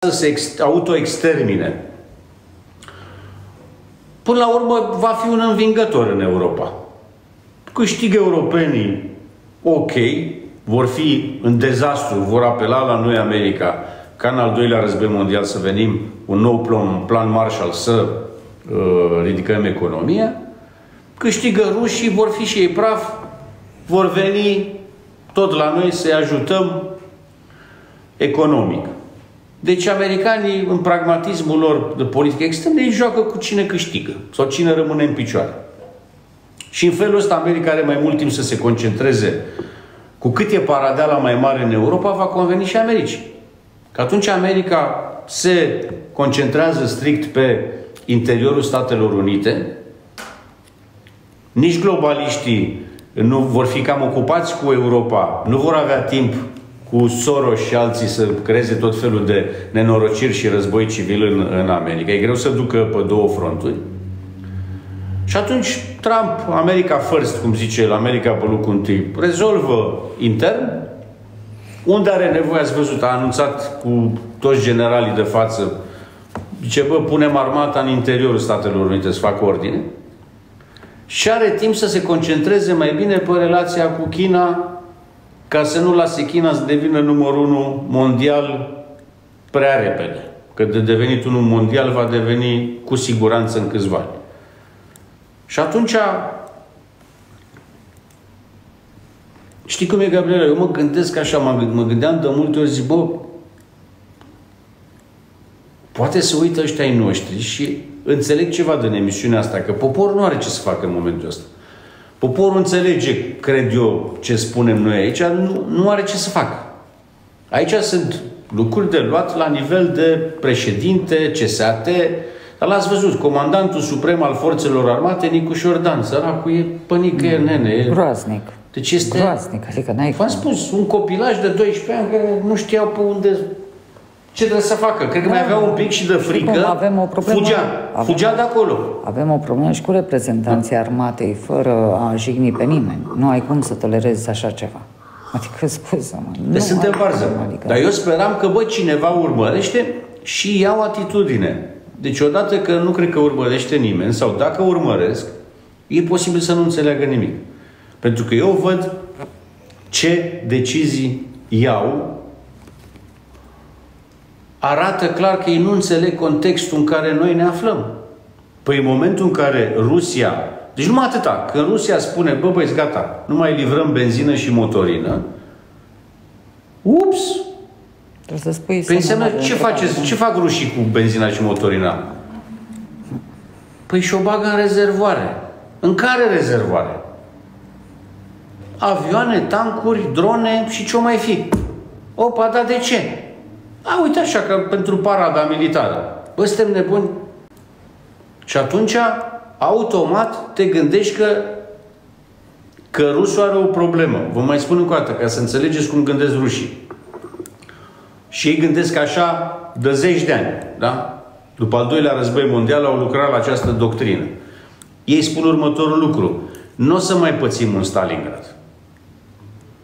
să se autoextermine. Până la urmă va fi un învingător în Europa. Câștigă europenii, ok, vor fi în dezastru, vor apela la noi America, ca în al doilea război mondial, să venim un nou plan Marshall să ridicăm economia. Câștigă rușii, vor fi și ei praf, vor veni tot la noi să-i ajutăm economic. Deci americanii, în pragmatismul lor de politică externă, ei joacă cu cine câștigă sau cine rămâne în picioare. Și în felul ăsta America are mai mult timp să se concentreze. Cu cât e paradeala mai mare în Europa, va conveni și Americii. Că atunci America se concentrează strict pe interiorul Statelor Unite, nici globaliștii nu vor fi cam ocupați cu Europa, nu vor avea timp cu Soros și alții să creeze tot felul de nenorociri și război civil în America. E greu să ducă pe două fronturi. Și atunci Trump, America first, cum zice el, America pe locul întâi, rezolvă intern. Unde are nevoie, ați văzut, a anunțat cu toți generalii de față, zice, bă, punem armata în interiorul Statelor Unite să facă ordine. Și are timp să se concentreze mai bine pe relația cu China, ca să nu lase China să devină numărul 1 mondial prea repede. Că de devenit unul mondial va deveni cu siguranță în câțiva ani. Și atunci, știi cum e, Gabriela? Eu mă gândesc așa, mă gândeam de multe ori, zic, bă, poate să uită ăștia ai noștri și înțeleg ceva din emisiunea asta, că poporul nu are ce să facă în momentul ăsta. Poporul înțelege, cred eu, ce spunem noi aici, nu are ce să facă. Aici sunt lucruri de luat la nivel de președinte, CSAT, dar l-ați văzut, comandantul suprem al forțelor armate, Nicu Șordan, săracul e pe nicăieri, nene. E groaznic. Deci este... Groaznic, adică n-ai... V-am spus, un copilaj de 12 ani care nu știau pe unde... Ce trebuie să facă? Cred că mai avea un pic și de frică. Avem o problemă, fugea de acolo. Avem o problemă și cu reprezentanții armatei, fără a jigni pe nimeni. Nu ai cum să tolerezi așa ceva. Adică, scuză-mă. Deci suntem varză. Adică... Dar eu speram că, bă, cineva urmărește și iau atitudine. Deci odată că nu cred că urmărește nimeni, sau dacă urmăresc, e posibil să nu înțeleagă nimic. Pentru că eu văd ce decizii iau, arată clar că ei nu înțeleg contextul în care noi ne aflăm. Păi în momentul în care Rusia... Deci numai atâta. Când Rusia spune, bă, băi, gata, nu mai livrăm benzină și motorină, ups! Trebuie să spui... Păi înseamnă, ce fac rușii cu benzina și motorina? Păi și-o bagă în rezervoare. În care rezervoare? Avioane, tancuri, drone și ce-o mai fi. Opa, dar de ce? A, uite așa, că pentru parada militară. Bă, suntem nebuni. Și atunci, automat, te gândești că rusul are o problemă. Vă mai spun încă o dată, ca să înțelegeți cum gândesc rușii. Și ei gândesc așa de zeci de ani, da? După al doilea război mondial au lucrat la această doctrină. Ei spun următorul lucru. Nu o să mai pățim un Stalingrad.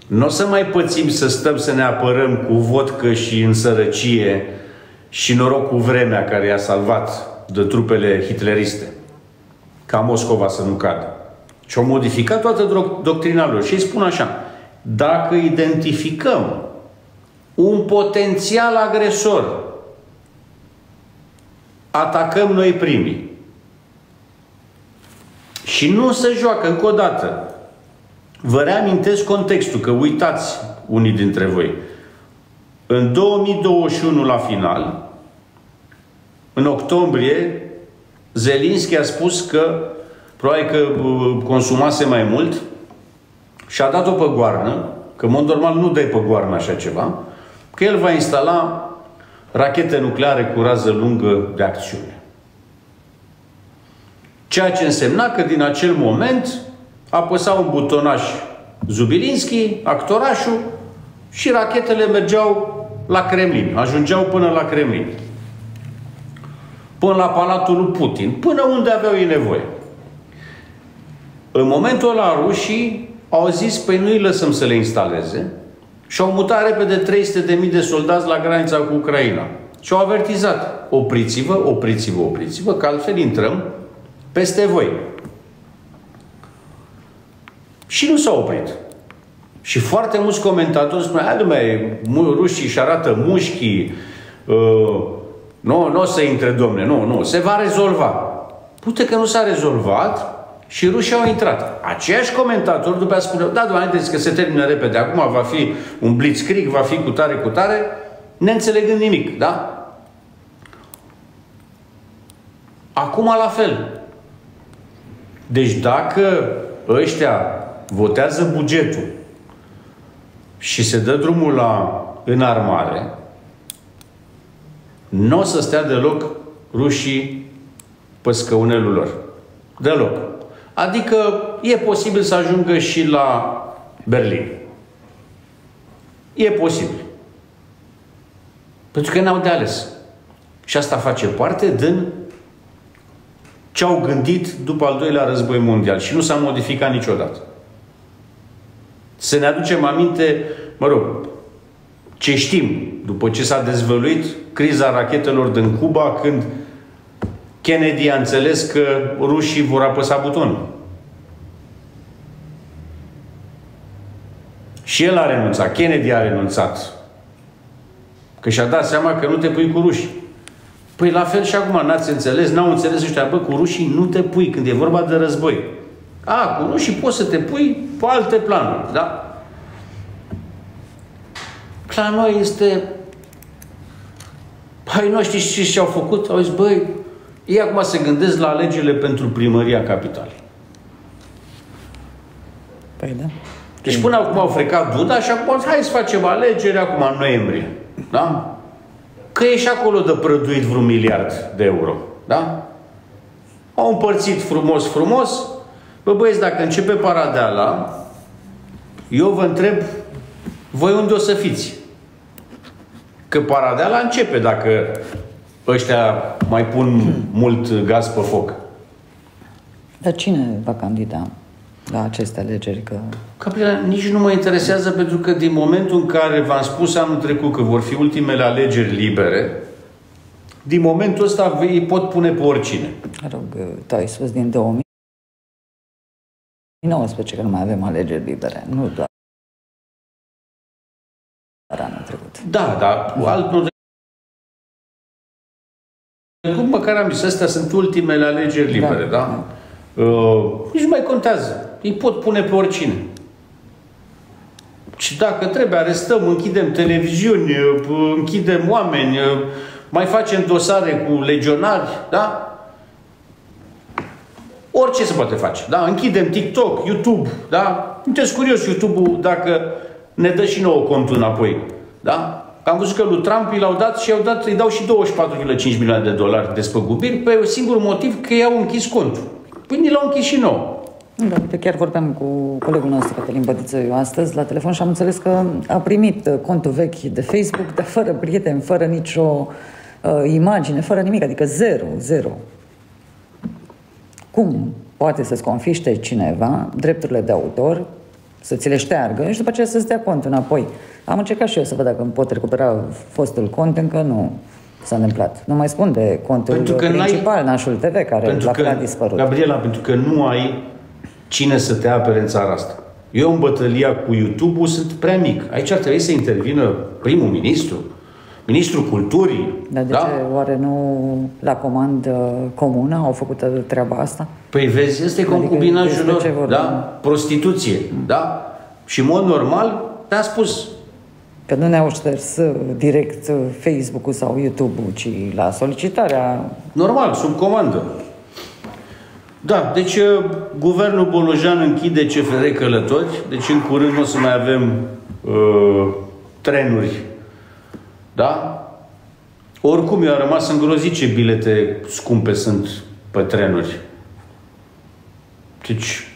Nu o să mai pățim să stăm să ne apărăm cu vodcă și în sărăcie și noroc cu vremea care i-a salvat de trupele hitleriste. Ca Moscova să nu cadă. Și au modificat toată doctrina lor. Și ei spun așa. Dacă identificăm un potențial agresor, atacăm noi primii. Și nu se joacă încă o dată. Vă reamintesc contextul, că uitați unii dintre voi. În 2021, la final, în octombrie, Zelinski a spus că probabil că consumase mai mult și a dat-o pe goarnă, că în mod normal nu dai pe goarnă așa ceva, că el va instala rachete nucleare cu rază lungă de acțiune. Ceea ce însemna că din acel moment apăsa un butonaș Zubilinski, actorașul, și rachetele mergeau la Kremlin, ajungeau până la Kremlin. Până la Palatul lui Putin, până unde aveau ei nevoie. În momentul ăla rușii au zis, păi nu îi lăsăm să le instaleze, și au mutat repede 300.000 de soldați la granița cu Ucraina. Și au avertizat. Opriți-vă, opriți-vă, opriți-vă, că altfel intrăm peste voi. Și nu s-au oprit. Și foarte mulți comentatori spun, hai dumne, rușii își arată mușchii, nu o să intre, domne, nu, se va rezolva. Pute că nu s-a rezolvat și rușii au intrat. Aceiași comentatori după aceea spune, da, doamne, că se termină repede, acum va fi un blitzkrieg, va fi cu tare, neînțelegând nimic, da? Acum la fel. Deci dacă ăștia votează bugetul și se dă drumul la înarmare, nu o să stea deloc rușii pe scăunelul lor. Deloc. Adică e posibil să ajungă și la Berlin. E posibil. Pentru că n-au de ales. Și asta face parte din ce au gândit după al doilea război mondial. Și nu s-a modificat niciodată. Să ne aducem aminte, mă rog, ce știm după ce s-a dezvăluit criza rachetelor din Cuba, când Kennedy a înțeles că rușii vor apăsa butonul. Și el a renunțat. Kennedy a renunțat. Că și-a dat seama că nu te pui cu rușii. Păi la fel și acum n-ați înțeles, n-au înțeles ăștia, bă, cu rușii nu te pui când e vorba de război. Cu rușii poți să te pui pe alte planuri, da? La noi este... Păi nu știți ce au făcut? Au zis, băi, ei acum se gândesc la alegerile pentru primăria capitalei. Păi da. Deci până acum au frecat Duda și acum hai să facem alegeri acum în noiembrie. Da? Că e și acolo de prăduit vreun 1 miliard de euro. Da? Au împărțit frumos. Bă, băieți, dacă începe paradeala, eu vă întreb, voi unde o să fiți? Că paradeala începe dacă ăștia mai pun mult gaz pe foc. Dar cine va candida la aceste alegeri? Gabriela, nici nu mă interesează, pentru că din momentul în care v-am spus anul trecut că vor fi ultimele alegeri libere, din momentul ăsta îi pot pune pe oricine. Mă rog, tu ai spus din 2019 că nu mai avem alegeri libere, nu doar anul trecut. Da, dar altul cum măcar am zis, astea sunt ultimele alegeri libere, da? Nici nu mai contează. Îi pot pune pe oricine. Și dacă trebuie, arestăm, închidem televiziuni, închidem oameni, mai facem dosare cu legionari, da? Orice se poate face, da? Închidem TikTok, YouTube, da? Sunteți curios YouTube-ul dacă ne dă și nouă contul înapoi, da? Am văzut că lui Trump i-au dat și îi dau și 24,5 milioane de dolari despăgubiri pe un singur motiv, că i-au închis contul. Păi ni l-au închis și nouă. Da, uite, chiar vorbeam cu colegul nostru, Cătălin Bădiță, eu astăzi la telefon și am înțeles că a primit contul vechi de Facebook, dar fără prieteni, fără nicio imagine, fără nimic, adică zero. Cum poate să-ți confiște cineva drepturile de autor, să ți le șteargă și după aceea să-ți dea contul înapoi? Am încercat și eu să văd dacă îmi pot recupera fostul cont, încă nu s-a întâmplat. Nu mai spun de contul principal, Nașul TV, care la fel a dispărut. Gabriela, pentru că nu ai cine să te apere în țara asta. Eu în bătălia cu YouTube-ul sunt prea mic. Aici ar trebui să intervină primul ministru, ministrul culturii. Dar de ce oare nu la comandă comună au făcut treaba asta? Păi vezi, este concubinajul lor, da? Prostituție, da? Și în mod normal, te-am spus. Că nu ne-au șters direct Facebook-ul sau YouTube-ul, ci la solicitarea... Normal, sub comandă. Da, deci guvernul Bolojan închide CFR Călători, deci în curând nu o să mai avem trenuri. Da? Oricum, eu am rămas îngrozit ce bilete scumpe sunt pe trenuri. Deci,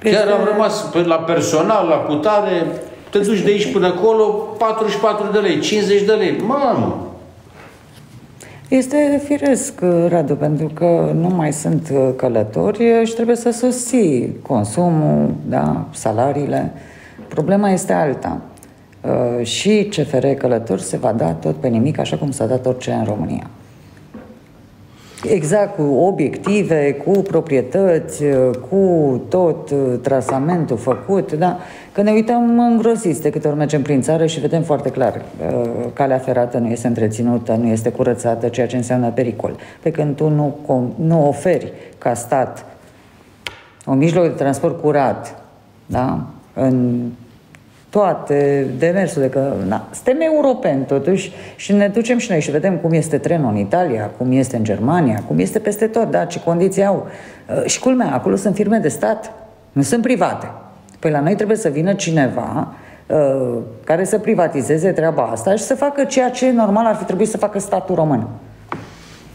chiar am rămas la personal, la cutare, te duci de aici până acolo, 44 de lei, 50 de lei. Mamă! Este firesc, Radu, pentru că nu mai sunt călători și trebuie să susții consumul, da, salariile. Problema este alta. și CFR Călători se va da tot pe nimic, așa cum s-a dat orice în România. Exact, cu obiective, cu proprietăți, cu tot trasamentul făcut, da? Că ne uităm îngrosiți de câte ori mergem prin țară și vedem foarte clar calea ferată nu este întreținută, nu este curățată, ceea ce înseamnă pericol. Pe când tu nu oferi ca stat un mijloc de transport curat, da? În toate demersurile, că suntem europeni totuși și ne ducem și noi și vedem cum este trenul în Italia, cum este în Germania, cum este peste tot, da, ce condiții au. Și culmea, acolo sunt firme de stat, nu sunt private. Păi la noi trebuie să vină cineva care să privatizeze treaba asta și să facă ceea ce normal ar fi trebuit să facă statul român.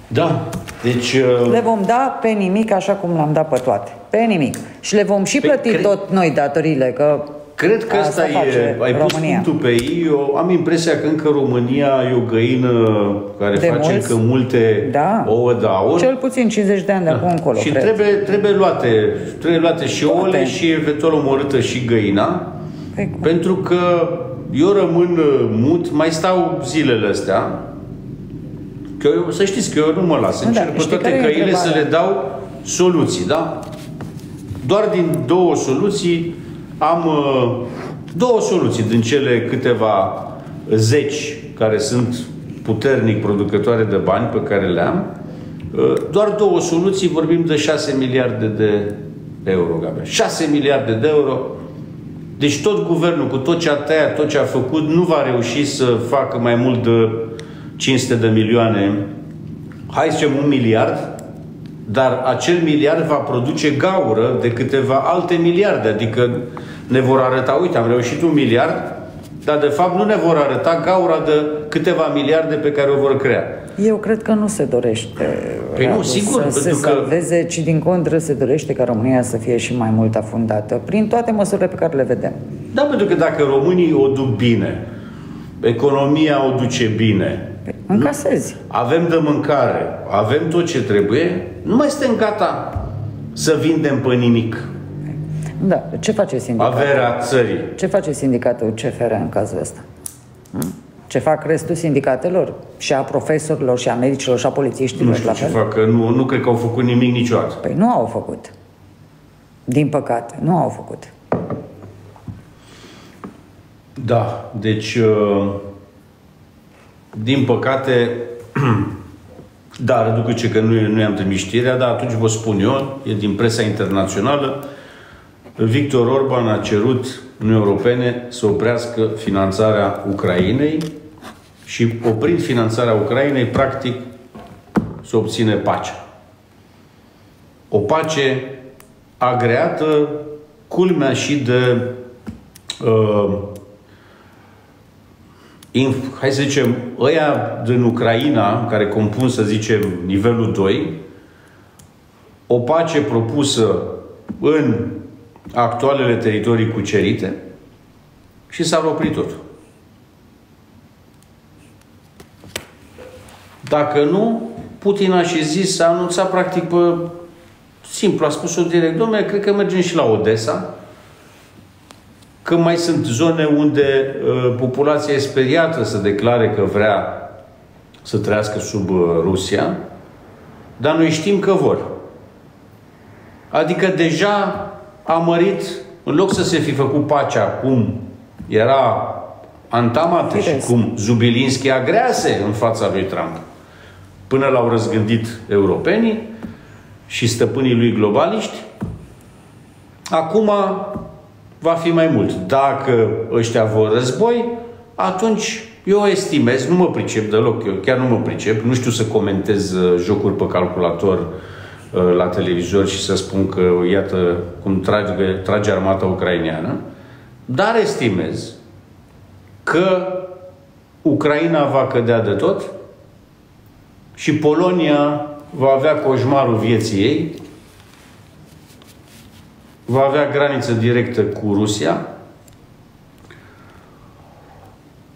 Da, deci... Le vom da pe nimic așa cum le-am dat pe toate. Pe nimic. Și le vom și plăti tot noi datoriile, că cred că asta e, ai pus punctul pe ei. Eu am impresia că încă România e o găină care de face încă multe ouă de aur. Cel puțin 50 de ani de acum încolo. Și trebuie luate și ouăle și eventual omorâtă și găina. Pentru că eu rămân mut, mai stau zilele astea. Că eu, să știți că eu nu mă las. Încerc pe toate căile să le dau soluții, da? Doar din două soluții am două soluții din cele câteva zeci care sunt puternic producătoare de bani pe care le am. Doar două soluții, vorbim de 6 miliarde de euro, Gabriel. 6 miliarde de euro. Deci tot guvernul, cu tot ce a tăiat, tot ce a făcut, nu va reuși să facă mai mult de 500 de milioane. Hai să zicem 1 miliard. Dar acel miliard va produce gaură de câteva alte miliarde. Adică ne vor arăta, uite, am reușit 1 miliard, dar de fapt nu ne vor arăta gaura de câteva miliarde pe care o vor crea. Eu cred că nu se dorește nu, sigur, să se salveze, ci din contră se dorește ca România să fie și mai mult afundată, prin toate măsurile pe care le vedem. Da, pentru că dacă românii o duc bine, economia o duce bine, încasezi. Avem de mâncare, avem tot ce trebuie, nu mai suntem gata să vindem pe nimic. Da, ce face sindicatul? Averea țării. Ce face sindicatul CFR în cazul ăsta? Ce fac restul sindicatelor? Și a profesorilor, și a medicilor, și a polițiștilor? Nu știu ce fac, nu cred că au făcut nimic niciodată. Păi nu au făcut. Din păcate, nu au făcut. Da, deci... din păcate, da, Răducu că nu i-am trimis știrea, dar atunci vă spun eu, e din presa internațională, Victor Orban a cerut Uniunii Europene să oprească finanțarea Ucrainei și oprind finanțarea Ucrainei, practic, să obține pacea. O pace agreată, culmea și de hai să zicem, ăia din Ucraina, care compun, să zicem, nivelul 2, o pace propusă în actualele teritorii cucerite și s-ar opri totul. Dacă nu, Putin a și zis, a anunțat practic pe simplu, a spus-o direct, dom'le, cred că mergem și la Odessa, că mai sunt zone unde populația e speriată să declare că vrea să trăiască sub Rusia, dar noi știm că vor. Adică deja a mărit, în loc să se fi făcut pacea cum era antamată și cum Zubilinski agrease în fața lui Trump, până l-au răzgândit europenii și stăpânii lui globaliști, acum va fi mai mult. Dacă ăștia vor război, atunci eu estimez, nu mă pricep deloc, eu chiar nu mă pricep, nu știu să comentez jocuri pe calculator la televizor și să spun că iată cum trage armata ucraineană, dar estimez că Ucraina va cădea de tot și Polonia va avea coșmarul vieții ei, va avea graniță directă cu Rusia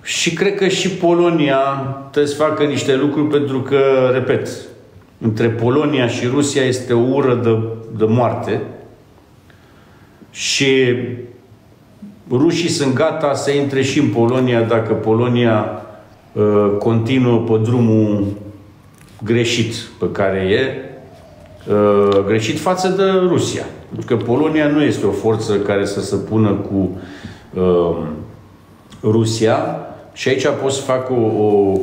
și cred că și Polonia trebuie să facă niște lucruri pentru că, repet, între Polonia și Rusia este o ură de moarte și rușii sunt gata să intre și în Polonia dacă Polonia continuă pe drumul greșit pe care e, greșit față de Rusia. Pentru că Polonia nu este o forță care să se pună cu Rusia și aici pot să fac o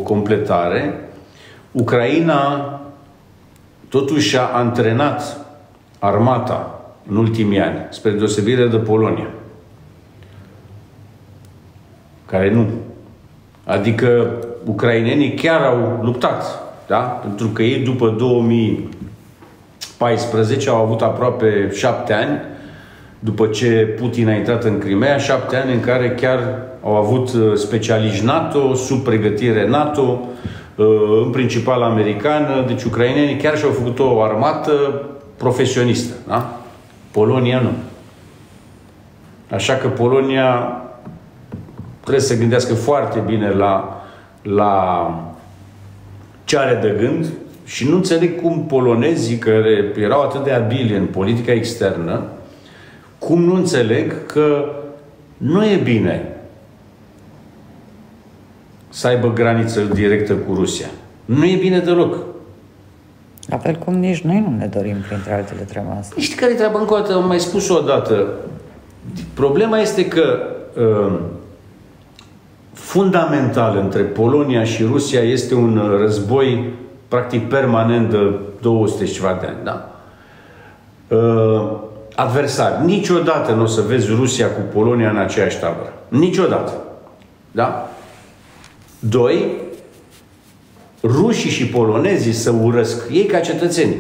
completare. Ucraina totuși a antrenat armata în ultimii ani, spre deosebire de Polonia, care nu. Adică ucrainenii chiar au luptat, da? Pentru că ei după 2014 au avut aproape 7 ani, după ce Putin a intrat în Crimea, 7 ani în care chiar au avut specialiști NATO, sub pregătire NATO, în principal americană, deci ucrainenii chiar și-au făcut o armată profesionistă, da? Polonia nu. Așa că Polonia trebuie să se gândească foarte bine la ce are de gând și nu înțeleg cum polonezii, care erau atât de abili în politica externă, cum nu înțeleg că nu e bine să aibă graniță directă cu Rusia. Nu e bine deloc. La fel cum nici noi nu ne dorim, printre altele, treaba asta. Știi care e treaba? Încă o dată, am mai spus o dată. Problema este că fundamental între Polonia și Rusia este un război practic permanent de 200 și ceva de ani. Da? Adversar. Niciodată nu o să vezi Rusia cu Polonia în aceeași tabără. Niciodată. Da? 2. Rușii și polonezii să urăsc ei ca cetățeni.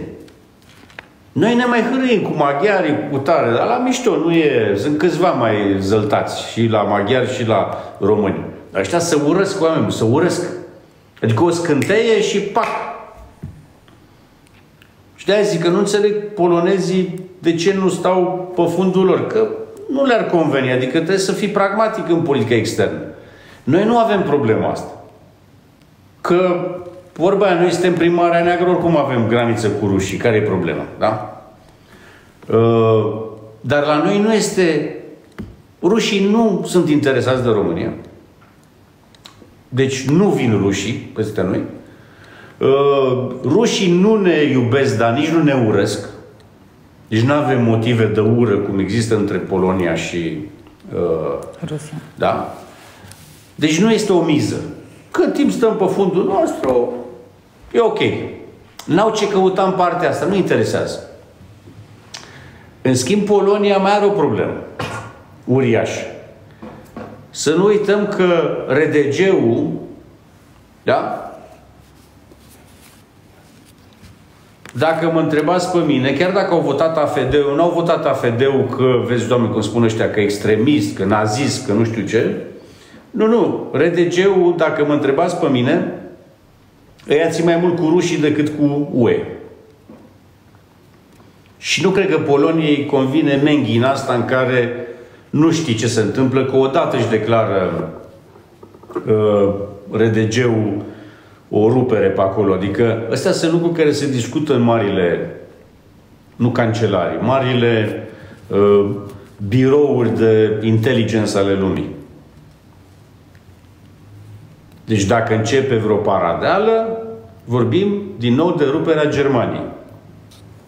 Noi ne mai hârâim cu maghiarii, cu tare, dar la mișto nu e. Sunt câțiva mai zăltați și la maghiari și la români. Dar ăștia să urăsc oameni, să urăsc. Adică o scânteie și pac. Și de-aia zic că nu înțeleg polonezii de ce nu stau pe fundul lor. Că nu le-ar conveni. Adică trebuie să fii pragmatic în politica externă. Noi nu avem problema asta. Că, vorba aia, noi suntem prin Marea Neagră, oricum avem graniță cu rușii. Care e problema? Da? Dar la noi nu este... Rușii nu sunt interesați de România. Deci nu vin rușii peste noi. Rușii nu ne iubesc, dar nici nu ne urăsc. Deci nu avem motive de ură, cum există între Polonia și Rusia. Da? Deci nu este o miză. Cât timp stăm pe fundul nostru, e ok. N-au ce căuta în partea asta, nu interesează. În schimb, Polonia mai are o problemă uriașă. Să nu uităm că RDG-ul, da? Dacă mă întrebați pe mine, chiar dacă au votat AFD-ul, nu au votat AFD-ul că, vezi, Doamne, cum spun ăștia, că extremist, că nazist, că nu știu ce. Nu. RDG-ul, dacă mă întrebați pe mine, ăia țin mai mult cu rușii decât cu UE. Și nu cred că Poloniei convine menghi în asta în care nu știi ce se întâmplă, că odată își declară RDG-ul o rupere pe acolo. Adică astea sunt lucruri care se discută în marile, nu cancelarii, marile birouri de inteligență ale lumii. Deci dacă începe vreo paradeală, vorbim din nou de ruperea Germaniei.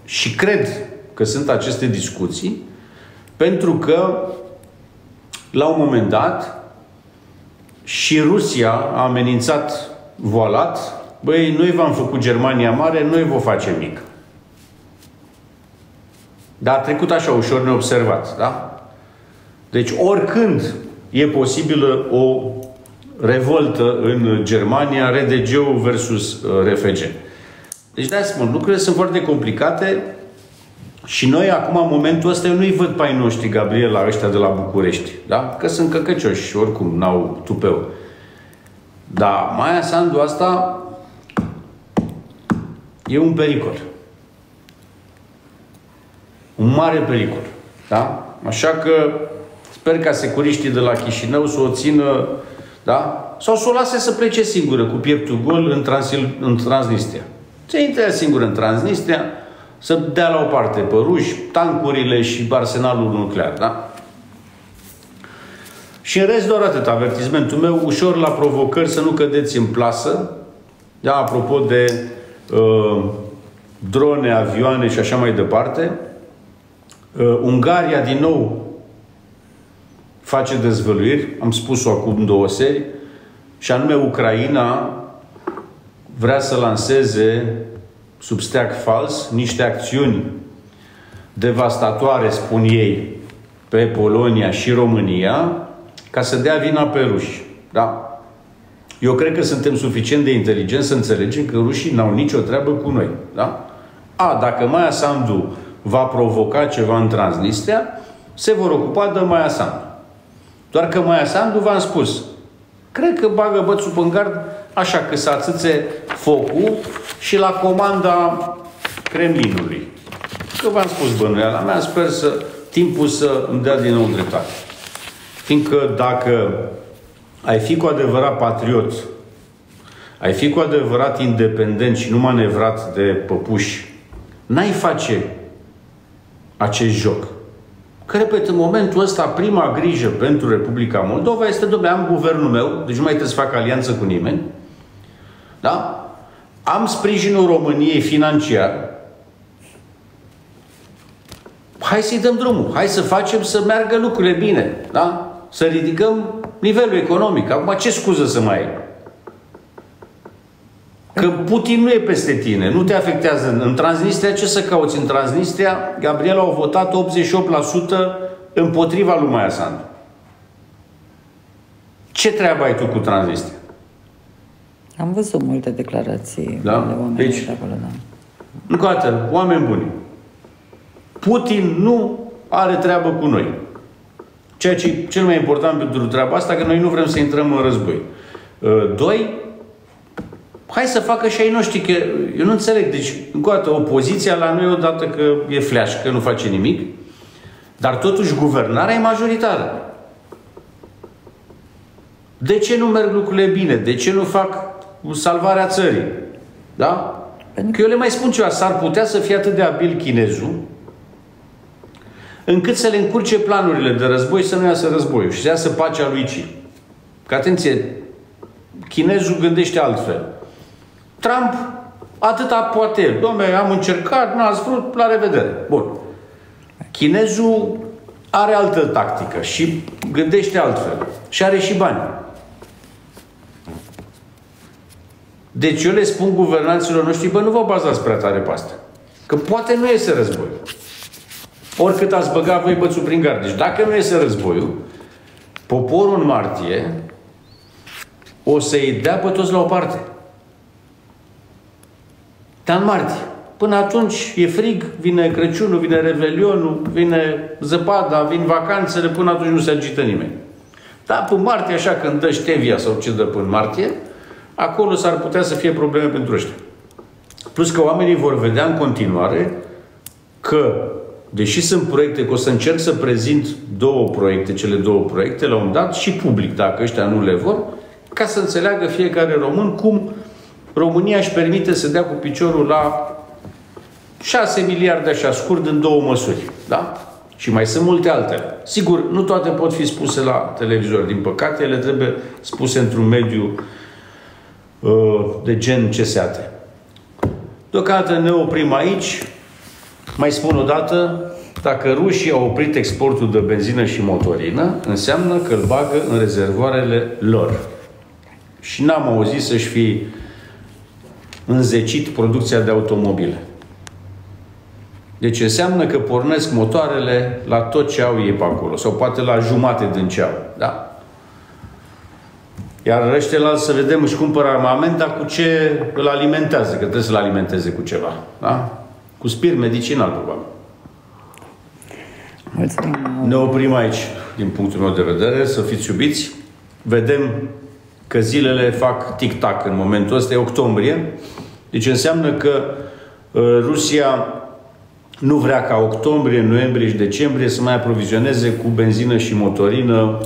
Și cred că sunt aceste discuții pentru că la un moment dat și Rusia a amenințat voalat: băi, noi v-am făcut Germania mare, noi vă facem mic. Dar a trecut așa ușor neobservat, da? Deci oricând e posibilă o revoltă în Germania, RDG-ul versus RFG. Deci de-aia spun, lucrurile sunt foarte complicate și noi acum, în momentul ăsta, eu nu-i văd pe ai noștri, Gabriela, ăștia de la București, da? Că sunt căcăcioși și oricum n-au tupeu. Dar Maia Sandu asta e un pericol. Un mare pericol. Da? Așa că sper ca securiștii de la Chișinău să o țină, da? Sau să o lase să plece singură cu pieptul gol în Transnistria. Se intră singură în Transnistria, să dea la o parte pe ruși, tancurile și arsenalul nuclear. Da? Și în rest doar atât, avertismentul meu, ușor la provocări, să nu cădeți în plasă. Da, apropo de drone, avioane și așa mai departe. Ungaria din nou face dezvăluiri, am spus-o acum 2 seri, și anume Ucraina vrea să lanseze sub steag fals niște acțiuni devastatoare, spun ei, pe Polonia și România, ca să dea vina pe ruși. Da? Eu cred că suntem suficient de inteligenți să înțelegem că rușii n-au nicio treabă cu noi. Da? Dacă Maia Sandu va provoca ceva în Transnistria, se vor ocupa de Maia Sandu. Doar că Maia Sandu, v-am spus, cred că bagă bățul în gard așa că să ațâțe focul și la comanda Kremlinului. Că v-am spus bănuiala mea, sper timpul să îmi dea din nou dreptate. Fiindcă dacă ai fi cu adevărat patriot, ai fi cu adevărat independent și nu manevrat de păpuși, n-ai face acest joc. Că, repet, în momentul ăsta, prima grijă pentru Republica Moldova este, dom'le, am guvernul meu, deci nu mai trebuie să fac alianță cu nimeni, da? Am sprijinul României financiar, hai să-i dăm drumul, hai să facem să meargă lucrurile bine, da? Să ridicăm nivelul economic. Acum, ce scuză să mai ai? Că Putin nu e peste tine, nu te afectează. În Transnistria, ce să cauți? În Transnistria, Gabriela a votat 88% împotriva lui Maia Sandu. Ce treabă ai tu cu Transnistria? Am văzut multe declarații de oameni deci, de acolo, da. Încă o dată, oameni buni. Putin nu are treabă cu noi. Ceea ce e cel mai important pentru treaba asta, că noi nu vrem să intrăm în război. 2. Hai să facă și ai noștri, că eu nu înțeleg. Deci, încă o dată, opoziția la noi odată că e flash, că nu face nimic, dar totuși guvernarea e majoritară. De ce nu merg lucrurile bine? De ce nu fac salvarea țării? Da? Că eu le mai spun ceva, s-ar putea să fie atât de abil chinezul încât să le încurce planurile de război să nu iasă războiul și să iasă pacea lui Xi. Că atenție, chinezul gândește altfel. Trump atâta poate el. Dom'le, am încercat, n-ați vrut, la revedere. Bun. Chinezul are altă tactică și gândește altfel. Și are și bani. Deci eu le spun guvernanților noștri, bă, nu vă bazați prea tare pe asta. Că poate nu iese război. Oricât ați băgat voi bățul prin gard. Deci dacă nu iese războiul, poporul în martie o să-i dea pe toți la o parte. Dar în martie. Până atunci e frig, vine Crăciunul, vine Revelionul, vine zăpada, vin vacanțele, până atunci nu se agită nimeni. Dar până martie, așa, când dă ștevia sau ce dă până martie, acolo s-ar putea să fie probleme pentru ăștia. Plus că oamenii vor vedea în continuare că, deși sunt proiecte, că o să încerc să prezint cele două proiecte, la un dat și public, dacă ăștia nu le vor, ca să înțeleagă fiecare român cum România își permite să dea cu piciorul la 6 miliarde așa scurt în 2 măsuri. Da? Și mai sunt multe altele. Sigur, nu toate pot fi spuse la televizor. Din păcate, ele trebuie spuse într-un mediu de gen CSAT. Deocamdată ne oprim aici. Mai spun o dată, dacă rușii au oprit exportul de benzină și motorină, înseamnă că îl bagă în rezervoarele lor. Și n-am auzit să-și fi înzecit producția de automobile. Deci înseamnă că pornesc motoarele la tot ce au ei pe acolo. Sau poate la jumate din ce au. Da? Iar ăștia să vedem, își cumpără armament, dar cu ce îl alimentează? Că trebuie să-l alimenteze cu ceva. Da? Cu spirit medicinal, probabil. Ne oprim aici, din punctul meu de vedere, să fiți iubiți. Vedem că zilele fac tic-tac în momentul ăsta, e octombrie. Deci înseamnă că Rusia nu vrea ca octombrie, noiembrie și decembrie să mai aprovizioneze cu benzină și motorină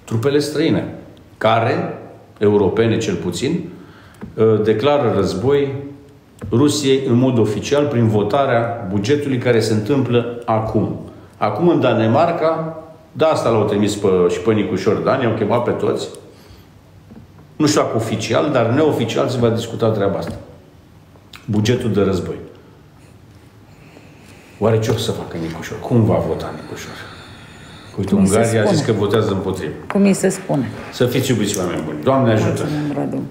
trupele străine, care, europene cel puțin, declară război Rusiei în mod oficial prin votarea bugetului care se întâmplă acum. Acum în Danemarca Da, asta l-au trimis și pe Nicușor Dan, i-au chemat pe toți. Nu știu dacă oficial, dar neoficial se va discuta treaba asta. Bugetul de război. Oare ce o să facă Nicușor? Cum va vota Nicușor? Uite, Ungaria a zis că votează împotrivă. Cum mi se spune. Să fiți iubiți, oameni buni. Doamne ajută! Mulțumim, Radu.